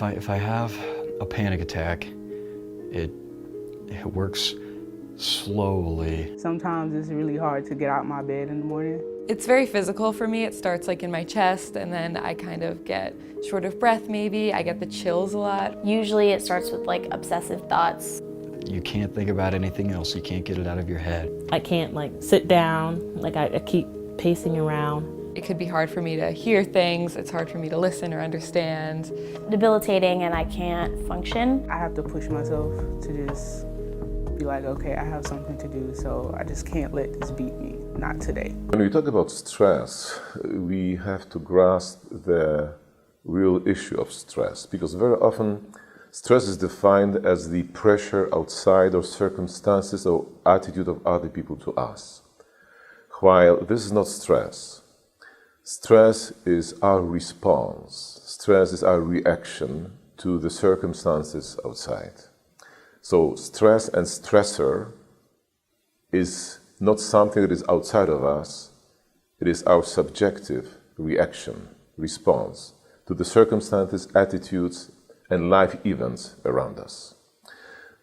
If I have a panic attack, it works slowly. Sometimes it's really hard to get out my bed in the morning. It's very physical for me. It starts like in my chest, and then I kind of get short of breath maybe. I get the chills a lot. Usually it starts with like obsessive thoughts. You can't think about anything else. You can't get it out of your head. I can't like sit down, like I keep pacing around. It could be hard for me to hear things. It's hard for me to listen or understand. Debilitating, and I can't function. I have to push myself to just be like, okay, I have something to do, so I just can't let this beat me. Not today. When we talk about stress, we have to grasp the real issue of stress, because very often stress is defined as the pressure outside or circumstances or attitude of other people to us. While this is not stress. Stress is our response. Stress is our reaction to the circumstances outside. So stress and stressor is not something that is outside of us. It is our subjective reaction, response to the circumstances, attitudes, and life events around us.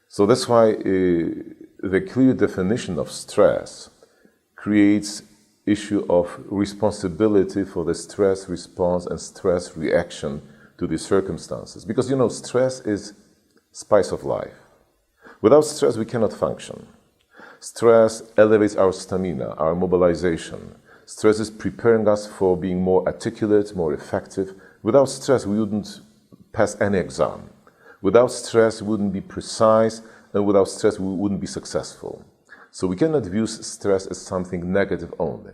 So that's why the clear definition of stress creates issue of responsibility for the stress response and stress reaction to the circumstances. Because, you know, stress is spice of life. Without stress, we cannot function. Stress elevates our stamina, our mobilization. Stress is preparing us for being more articulate, more effective. Without stress, we wouldn't pass any exam. Without stress, we wouldn't be precise, and without stress, we wouldn't be successful. So we cannot view stress as something negative only.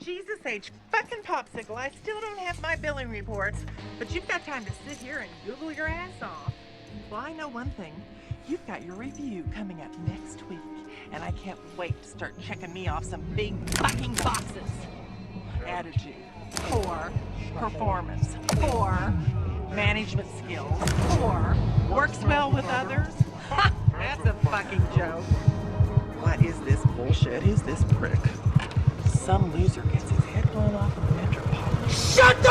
Jesus H. fucking popsicle, I still don't have my billing reports, but you've got time to sit here and Google your ass off. Well, I know one thing. You've got your review coming up next week, and I can't wait to start checking me off some big fucking boxes. Attitude, 4. Performance, 4. Management skills, 4. Works well with others. Ha! That's a fucking joke. What is this bullshit? Who's this prick? Some loser gets his head blown off in the Metropolitan. Shut the...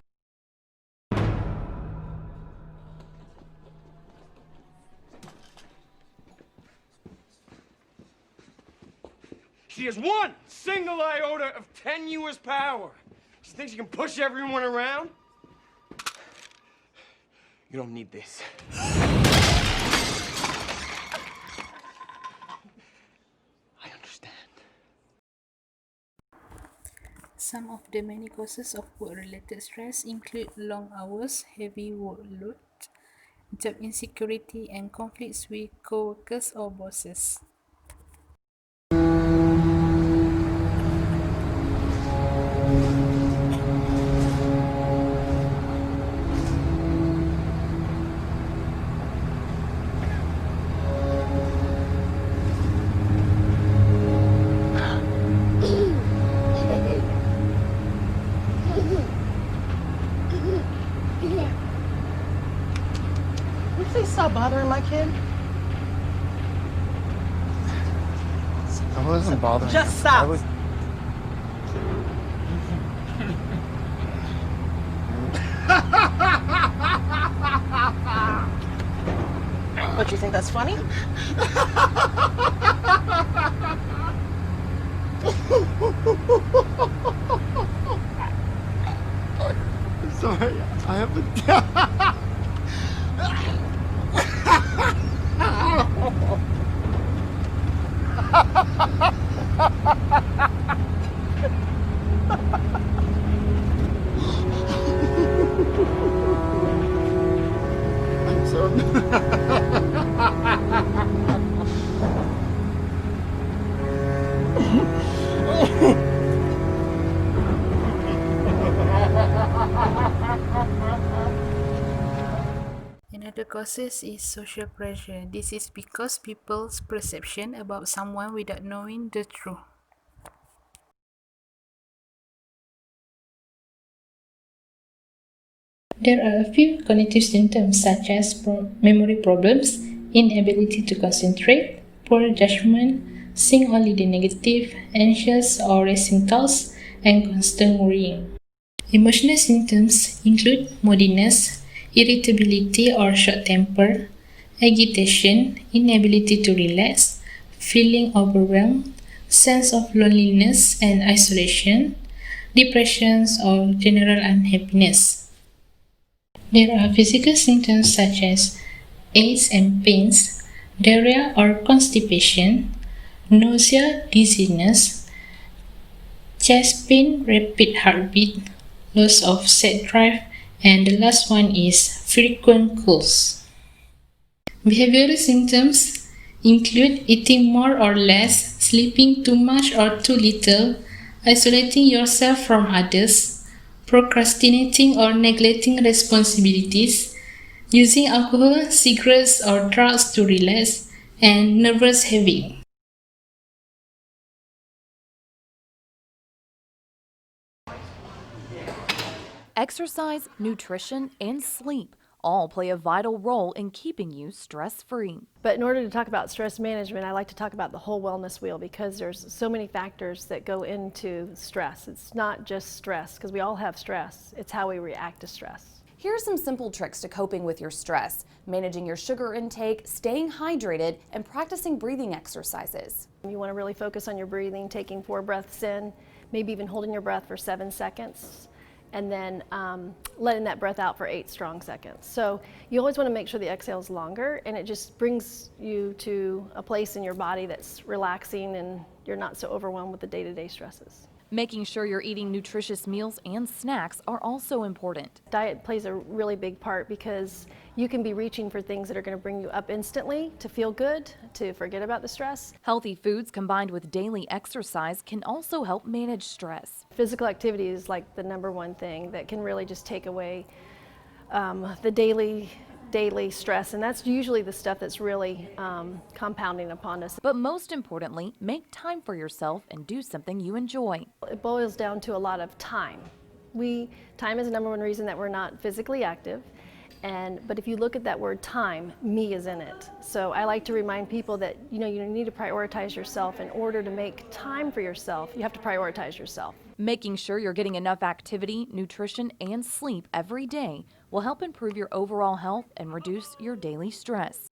She has one single iota of tenuous power. She thinks she can push everyone around? You don't need this. I understand. Some of the many causes of work-related stress include long hours, heavy workload, job insecurity, and conflicts with co-workers or bosses. Stop bothering my kid. I wasn't bothering. Just stop. I was... What, you think that's funny? Sorry, I haven't. I'm sorry. Another causes is social pressure. This is because people's perception about someone without knowing the truth. There are a few cognitive symptoms such as memory problems, inability to concentrate, poor judgment, seeing only the negative, anxious or racing thoughts, and constant worrying. Emotional symptoms include moodiness, irritability or short temper, agitation, inability to relax, feeling overwhelmed, sense of loneliness and isolation, depressions or general unhappiness. There are physical symptoms such as aches and pains, diarrhea or constipation, nausea, dizziness, chest pain, rapid heartbeat, loss of sex drive, and the last one is frequent colds. Behavioral symptoms include eating more or less, sleeping too much or too little, isolating yourself from others, procrastinating or neglecting responsibilities, using alcohol, cigarettes, or drugs to relax, and nervous having. Exercise, nutrition, and sleep all play a vital role in keeping you stress-free. But in order to talk about stress management, I like to talk about the whole wellness wheel because there's so many factors that go into stress. It's not just stress, because we all have stress. It's how we react to stress. Here are some simple tricks to coping with your stress: managing your sugar intake, staying hydrated, and practicing breathing exercises. You want to really focus on your breathing, taking 4 breaths in, maybe even holding your breath for 7 seconds, and then letting that breath out for 8 strong seconds. So you always want to make sure the exhale is longer, and it just brings you to a place in your body that's relaxing and you're not so overwhelmed with the day-to-day stresses. Making sure you're eating nutritious meals and snacks are also important. Diet plays a really big part because you can be reaching for things that are going to bring you up instantly to feel good, to forget about the stress. Healthy foods combined with daily exercise can also help manage stress. Physical activity is like the #1 thing that can really just take away the daily stress, and that's usually the stuff that's really compounding upon us. But most importantly, make time for yourself and do something you enjoy. It boils down to a lot of time. Time is the #1 reason that we're not physically active, but if you look at that word time, me is in it. So I like to remind people that you need to prioritize yourself. In order to make time for yourself, you have to prioritize yourself. Making sure you're getting enough activity, nutrition, and sleep every day will help improve your overall health and reduce your daily stress.